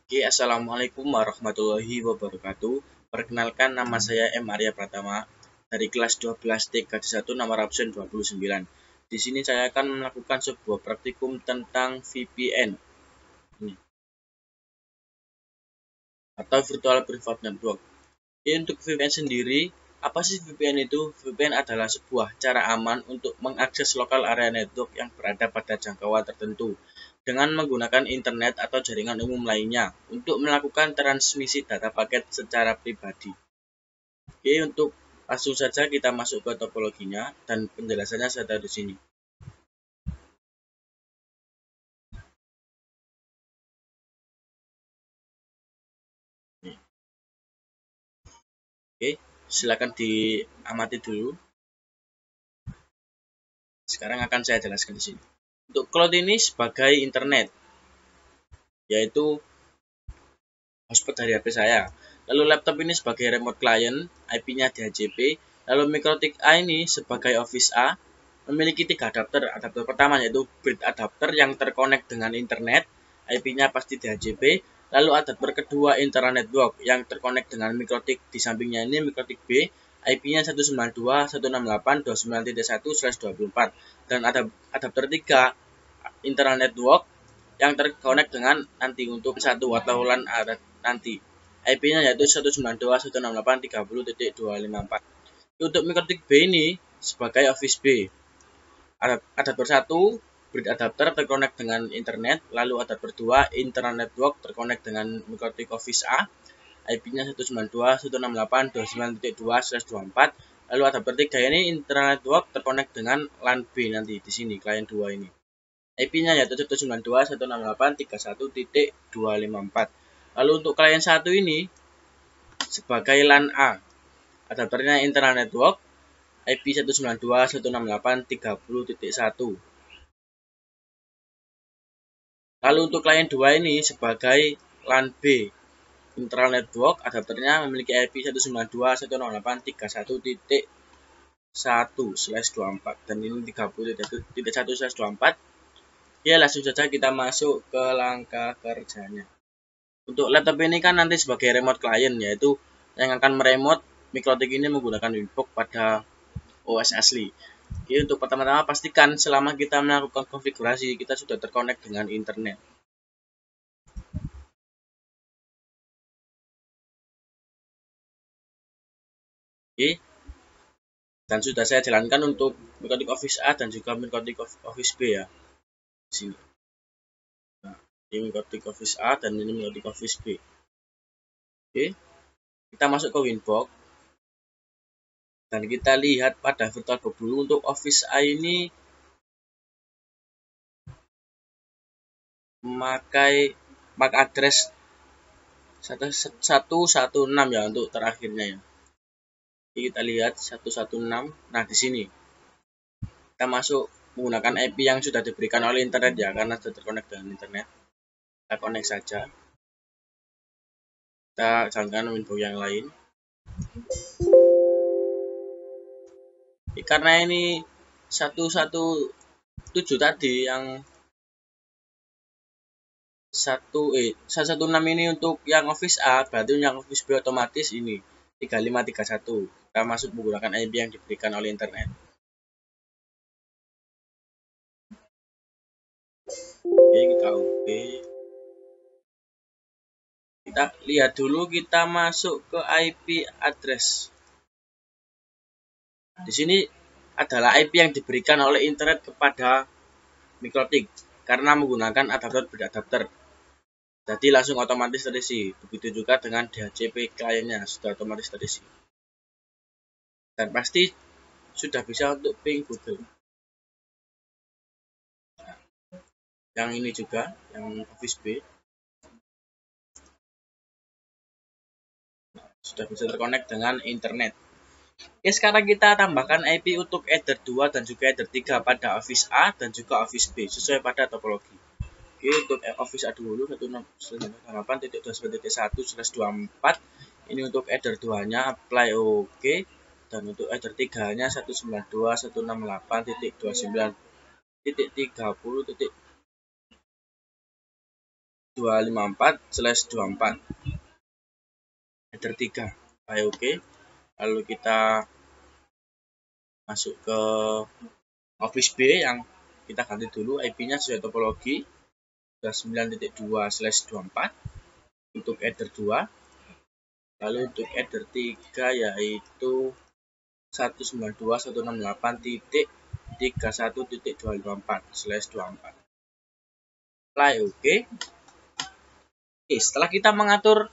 Oke, Assalamualaikum warahmatullahi wabarakatuh. Perkenalkan, nama saya M. Arya Pratama dari kelas 12 TK1 nomor absen 29. Di sini saya akan melakukan sebuah praktikum tentang VPN atau Virtual Private Network. Jadi untuk VPN sendiri, apa sih VPN itu? VPN adalah sebuah cara aman untuk mengakses lokal area network yang berada pada jangkauan tertentu dengan menggunakan internet atau jaringan umum lainnya untuk melakukan transmisi data paket secara pribadi. Oke, untuk langsung saja kita masuk ke topologinya dan penjelasannya saya taruh di sini. Oke, silakan diamati dulu. Sekarang akan saya jelaskan di sini. Untuk cloud ini sebagai internet, yaitu hotspot dari HP saya. Lalu laptop ini sebagai remote client, IP-nya DHCP. Lalu MikroTik A ini sebagai Office A memiliki 3 adapter. Adapter pertama yaitu bridge adapter yang terkonek dengan internet, IP-nya pasti DHCP. Lalu adapter kedua internet network yang terkonek dengan MikroTik di sampingnya ini MikroTik B, IP-nya 192.168.29.1/24. Dan adapter 3 internet network yang terkonek dengan nanti untuk satu atau LAN nanti. IP-nya yaitu 192.168.30.254. Untuk MikroTik B ini sebagai Office B. Adapter 1 bridge adapter terkonek dengan internet, lalu adapter 2 internet network terkonek dengan MikroTik Office A. IP-nya 192.168.29.2/24. Lalu adapter 3 ini internet network terkonek dengan LAN B nanti di sini klien 2 ini. IP-nya yaitu 192.168.31.254. Lalu untuk klien 1 ini sebagai LAN A. Adapternya internet network IP 192.168.30.1. Lalu untuk klien 2 ini sebagai LAN B. Internal network adapternya memiliki IP 192.168.1.1/24 dan ini 30.1/24. Ya, langsung saja kita masuk ke langkah kerjanya. Untuk laptop ini kan nanti sebagai remote client, yaitu yang akan meremote MikroTik ini menggunakan Winbox pada OS asli. Jadi untuk pertama-tama pastikan selama kita melakukan konfigurasi kita sudah terkonek dengan internet. Oke. Dan sudah saya jalankan untuk MikroTik Office A dan juga MikroTik Office B ya. Di sini. Nah, ini MikroTik Office A dan ini MikroTik Office B. Oke. Kita masuk ke Winbox. Dan kita lihat pada VirtualBox dulu untuk Office A ini memakai MAC address 116 ya untuk terakhirnya ya. Jadi kita lihat 116. Nah, di sini kita masuk menggunakan IP yang sudah diberikan oleh internet ya, karena sudah terkonek dengan internet. Kita connect saja. Kita jalankan Winbox yang lain. Karena ini 117 tadi yang 116 ini untuk yang Office A, berarti yang Office B otomatis ini 3531. Kita masuk menggunakan IP yang diberikan oleh internet. Oke, kita OP. Kita lihat dulu, kita masuk ke IP address. Di sini adalah IP yang diberikan oleh internet kepada MikroTik karena menggunakan adapter beradapter. Jadi langsung otomatis terisi. Begitu juga dengan DHCP kliennya sudah otomatis terisi. Dan pasti sudah bisa untuk ping Google. Yang ini juga, yang Office B. Sudah bisa terkonek dengan internet. Oke, sekarang kita tambahkan IP untuk header 2 dan juga header 3 pada Office A dan juga Office B sesuai pada topologi. Oke, untuk Office A dulu 168.29.1/24. Ini untuk header 2-nya apply OK dan untuk header 3-nya 192.168.29.30. 254/24 header 3. Oke. Lalu kita masuk ke Office B yang kita ganti dulu IP-nya sesuai topologi 9.2/24 untuk header 2. Lalu untuk header 3 yaitu 192.168.31.254/24. Apply oke. Setelah kita mengatur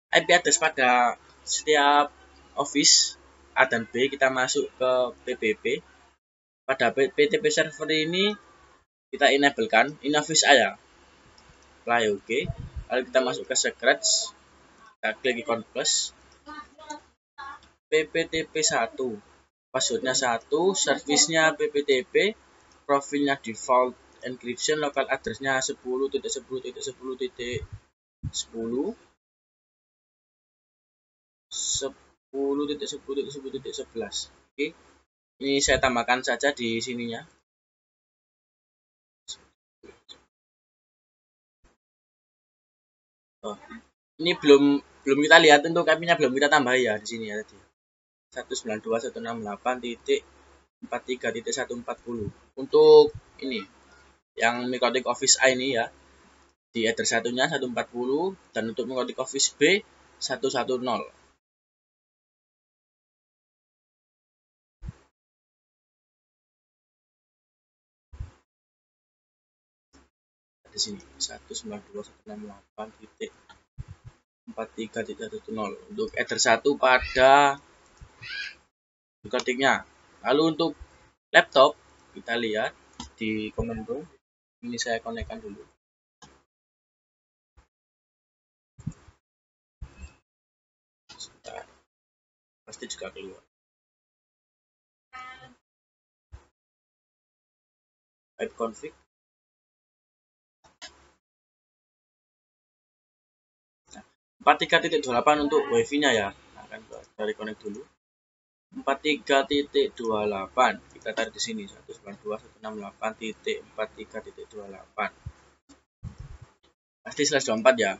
IP address pada setiap office A dan B, kita masuk ke PPP. Pada PTP server ini kita enablekan ini office A ya. Apply oke. Lalu kita masuk ke Secrets. Kita klik icon plus. PPTP1. Passwordnya 1, service-nya PPTP, profilnya default encryption, local address-nya 10.10.10.10 10.10.10.11. Oke. Ini saya tambahkan saja di sininya. Ini belum kita lihat untuk IP-nya belum kita tambah ya di sini ya tadi. 192.168.43.140. Untuk ini yang Microtik Office A ini ya. Di header satunya 140 dan untuk Microtik Office B 110. Di sini 192.168.43.10 untuk header 1 pada Microtiknya. Lalu untuk laptop kita lihat di command room. Ini saya konekkan dulu. Pasti juga keluar. Pipe config. Nah, 43.28 untuk wifi-nya ya. Akan dari connect dulu. 43.28 kita tarik di sini 192.168.43.28 pasti /24 ya.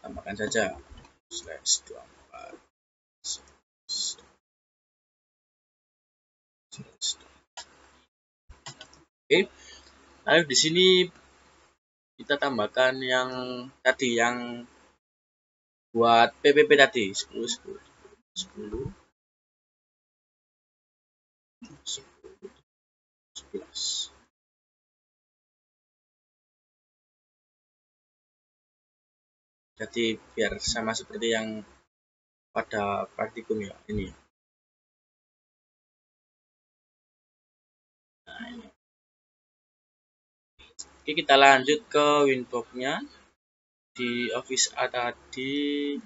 Tambahkan saja /24. Oke. Lalu di sini kita tambahkan yang tadi yang buat PPP tadi 10 11 11. Jadi biar sama seperti yang pada praktikum ya ini. Nah, ini. Oke, kita lanjut ke Winbox-nya. Di Office A tadi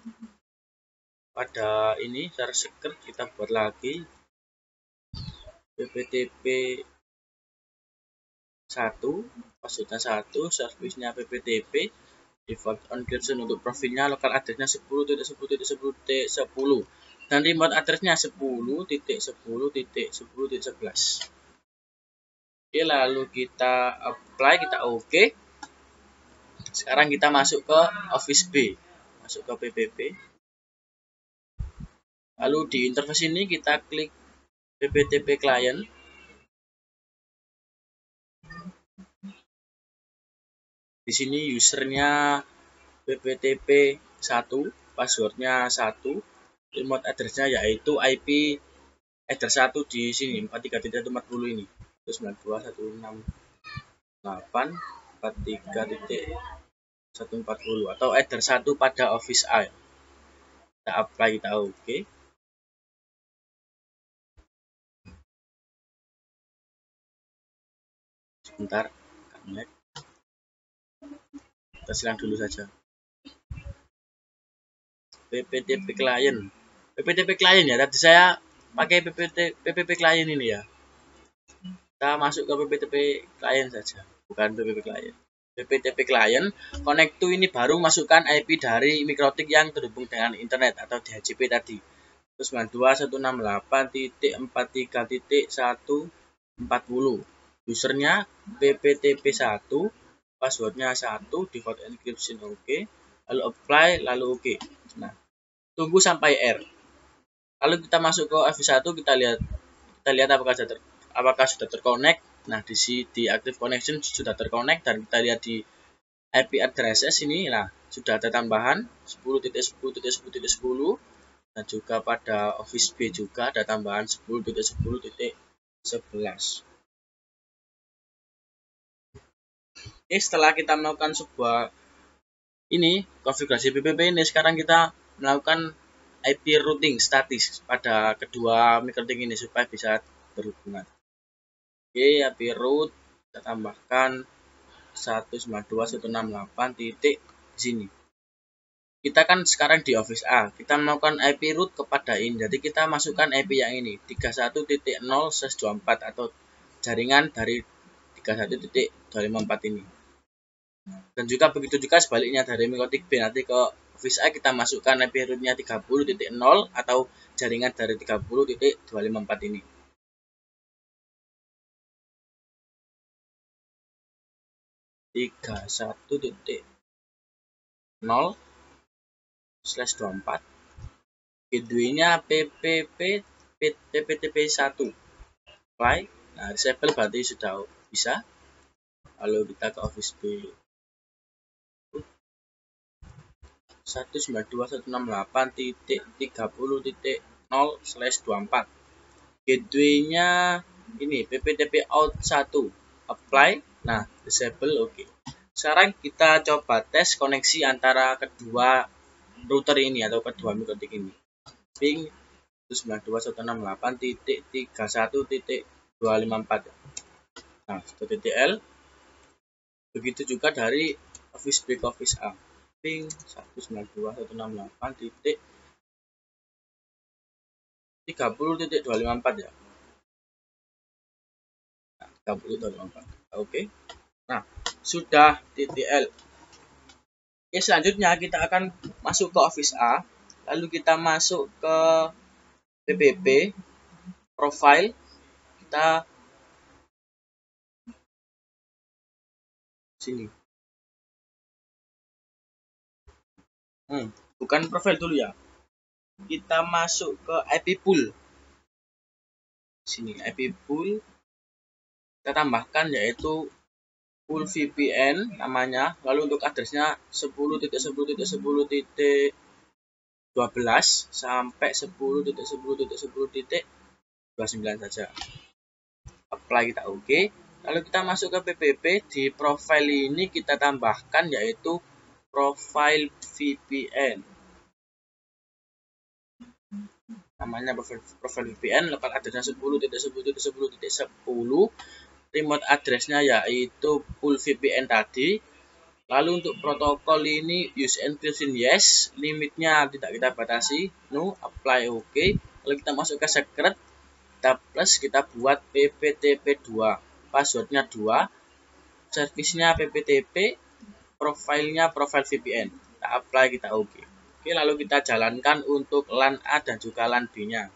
pada ini share secret kita buat lagi PPTP 1, passwordnya 1, service-nya PPTP, default encryption untuk profilnya, local address-nya 10.10.10.10 dan remote address-nya 10.10.10.11. Oke, lalu kita apply, kita oke. Sekarang kita masuk ke Office B, masuk ke PPP. Lalu di interface ini kita klik PPTP client. Di sini usernya PPTP 1, passwordnya 1, remote address-nya yaitu IP header 1 di sini 43.140 ini 192.168.43.140 atau header 1 pada Office A. Kita apply, kita oke. Sebentar, kita silang dulu saja. PPTP client. PPTP client ya, tadi saya pakai PPP client ini ya. Kita masuk ke PPTP client saja, bukan PPP client. PPTP client, connect to ini baru masukkan IP dari Microtik yang terhubung dengan internet atau DHCP tadi. 192.168.43.140. Usernya PPTP1, passwordnya 1, default encryption oke, lalu apply, lalu oke. Nah, tunggu sampai R. Lalu kita masuk ke FB1, kita lihat apakah sudah terkonek. Nah, di active connection sudah terkonek, dan kita lihat di IP addresses ini, nah sudah ada tambahan 10.10.10.10, dan juga pada Office B juga ada tambahan 10.10.11. Oke, setelah kita melakukan sebuah konfigurasi PPP ini, sekarang kita melakukan IP routing statis pada kedua MikroTik ini supaya bisa berhubungan. Oke, IP root kita tambahkan 192.168 titik di sini. Kita kan sekarang di Office A, kita melakukan IP root kepada ini. Jadi kita masukkan IP yang ini 31.0/24 atau jaringan dari 31.254 ini. Dan juga begitu juga sebaliknya dari MikroTik B, nanti ke Office A kita masukkan IP rootnya 30.0 atau jaringan dari 30.254 ini. Tiga 1.0/24 gateway-nya PPTP1 apply. Nah, disable berarti sudah bisa. Lalu kita ke Office B 192.168.30.0/24 gateway-nya ini PPTP out 1 apply. Nah, disable oke. Sekarang kita coba tes koneksi antara kedua router ini atau kedua MikroTik ini. Ping 192.168.31.254. Nah, TTL. Begitu juga dari Office B ke Office A. Ping 192.168.30.254 ya. Nah, 30.254. Oke. Nah, sudah TTL. Oke, selanjutnya kita akan masuk ke Office A. Lalu kita masuk ke PPP profile. Kita sini. Bukan profile dulu ya. Kita masuk ke IP pool. Sini IP pool. Kita tambahkan yaitu pool VPN namanya. Lalu untuk addresnya 10.10.10.12 sampai 10.10.10.29 saja. Apply kita oke. Lalu kita masuk ke PPP. Di profile ini kita tambahkan yaitu profile VPN. Namanya profile VPN, lokal addresnya 10.10.10.10. Remote addressnya yaitu pool VPN tadi. Lalu untuk protokol ini use encryption yes, limitnya tidak kita batasi, no, apply oke. Lalu kita masuk ke secret, kita plus, kita buat PPTP2, passwordnya 2, service-nya PPTP, profilnya profile VPN, kita apply, kita oke. Oke, lalu kita jalankan untuk LAN A dan juga LAN B-nya.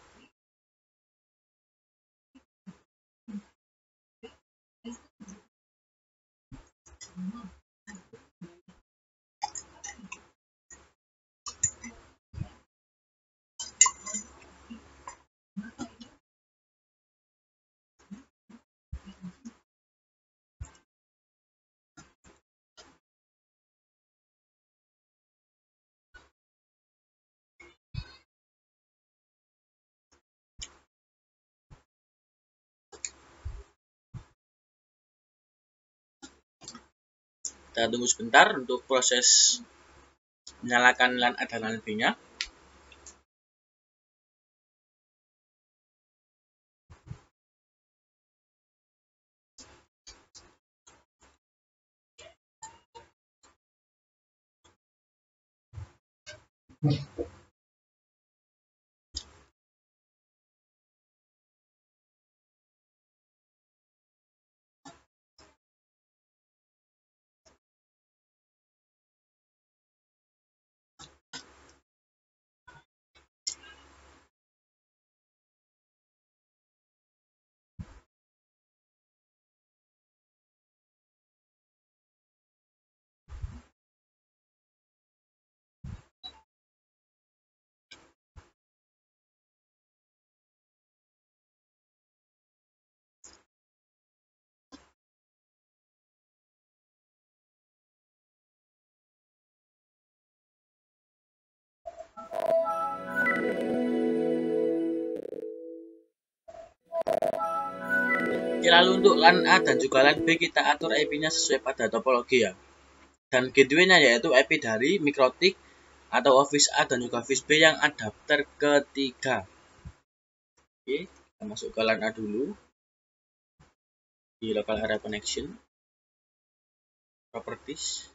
Kita tunggu sebentar untuk proses menyalakan LAN A dan LAN B-nya. lalu untuk LAN A dan juga LAN B kita atur IP-nya sesuai pada topologi ya. Dan gateway-nya yaitu IP dari MikroTik atau Office A dan juga Office B yang adapter ketiga. Oke, kita masuk ke LAN A dulu. Di local area connection. Properties.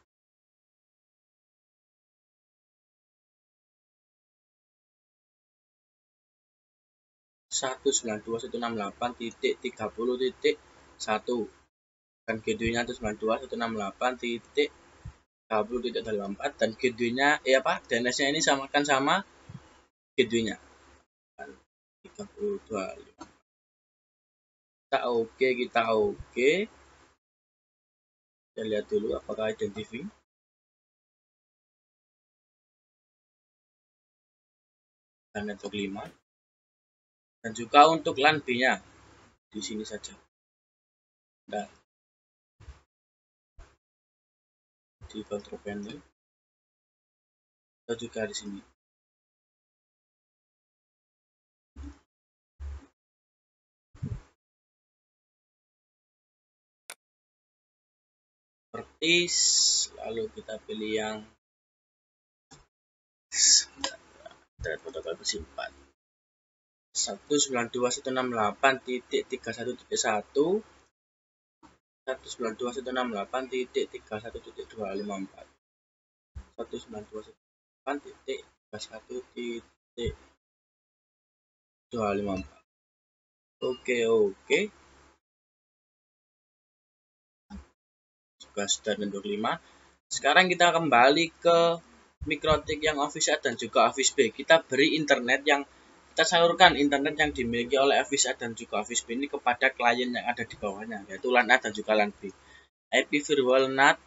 Satu 192.168.30.1 dan gateway-nya 192.168.30.84 dan gateway-nya DNS-nya ini samakan sama gateway-nya 32. Kita oke. Kita lihat dulu apakah identify dan network 5 dan juga untuk LAN B-nya di sini saja. Nah, di control panel atau juga di sini. Lalu kita pilih yang protokol bersimpan 192.168.31.1 192.168.31.254 192.168.31.254. Oke. Sudah network 5. Sekarang kita kembali ke MikroTik yang Office A dan juga Office B. Kita beri internet yang kita salurkan internet yang dimiliki oleh Office A dan juga Office B ini kepada klien yang ada di bawahnya, yaitu LAN A dan juga LAN B. IP firewall NAT,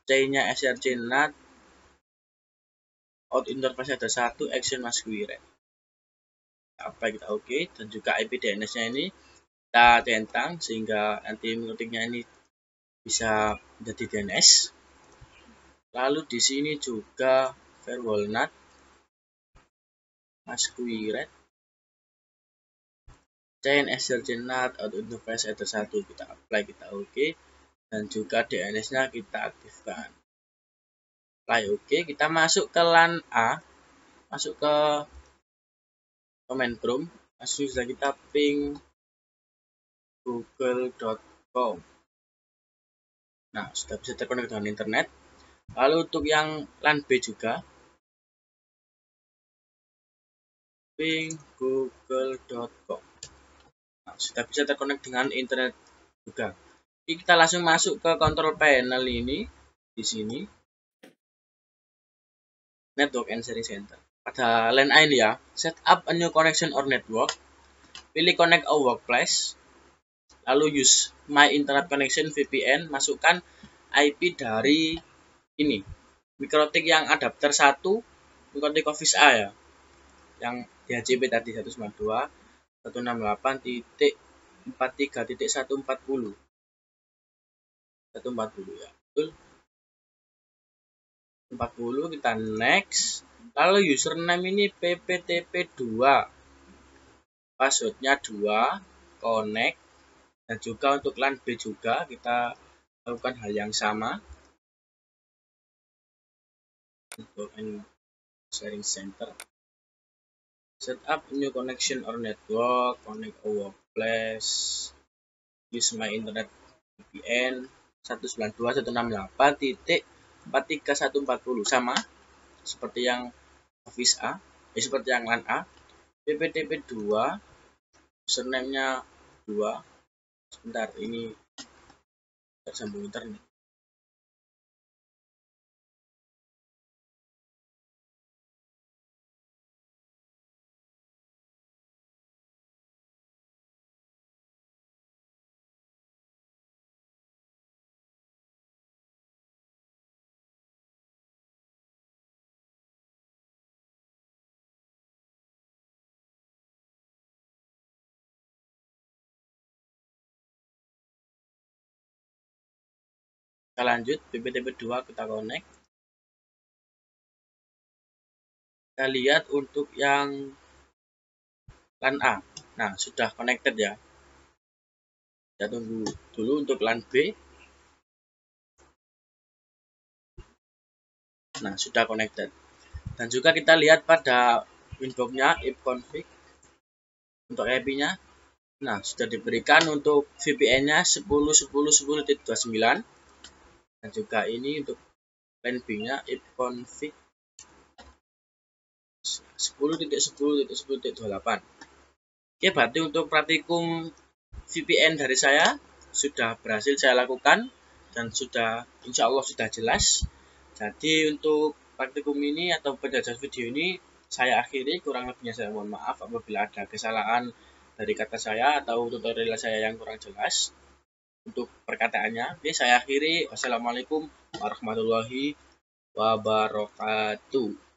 C-nya SRC NAT, out interface ada 1, action masquerade. Kita oke, dan juga IP DNS-nya ini kita centang sehingga nanti MikroTiknya ini bisa menjadi DNS. Lalu di sini juga firewall NAT, masquerade, chain SRC NAT, out interface ada 1, kita apply, kita oke, dan juga DNS-nya kita aktifkan. Apply oke, kita masuk ke LAN A, masuk ke command prompt, sudah kita ping google.com. Nah, sudah bisa terkonek dengan internet. Lalu untuk yang LAN B juga ping google.com. Nah, sudah bisa terkonek dengan internet juga. Jadi kita langsung masuk ke control panel ini di sini. Network and sharing center. Pada LAN A ini ya, set up a new connection or network. Pilih connect a workplace. Lalu use my internet connection VPN, masukkan IP dari ini MikroTik yang adapter 1 MikroTik Office A ya, yang DHCP tadi 192.168.43.140 ya, betul 40. Kita next, lalu username ini pptp2, passwordnya 2, connect, dan juga untuk LAN B juga kita lakukan hal yang sama. Network and sharing center, set up new connection or network, connect a workplace, use my internet VPN 192.168.43.140 sama seperti yang Office A, seperti yang LAN A. pptp2, username-nya 2. Sebentar, ini tersambung internet. Kita lanjut, pptp2 kita connect. Kita lihat untuk yang LAN A. Nah, sudah connected ya. Kita tunggu dulu untuk LAN B. Nah, sudah connected. Dan juga kita lihat pada winbox-nya ipconfig untuk IP-nya. Nah, sudah diberikan untuk VPN-nya 10.10.10.29 dan juga ini untuk LAN B-nya ipconfig 10.10.10.28. Oke, berarti untuk praktikum VPN dari saya sudah berhasil saya lakukan dan sudah insya Allah sudah jelas. Jadi untuk praktikum ini atau penjelasan video ini saya akhiri, kurang lebihnya saya mohon maaf apabila ada kesalahan dari kata saya atau tutorial saya yang kurang jelas untuk perkataannya. Oke, saya akhiri. Wassalamualaikum warahmatullahi wabarakatuh.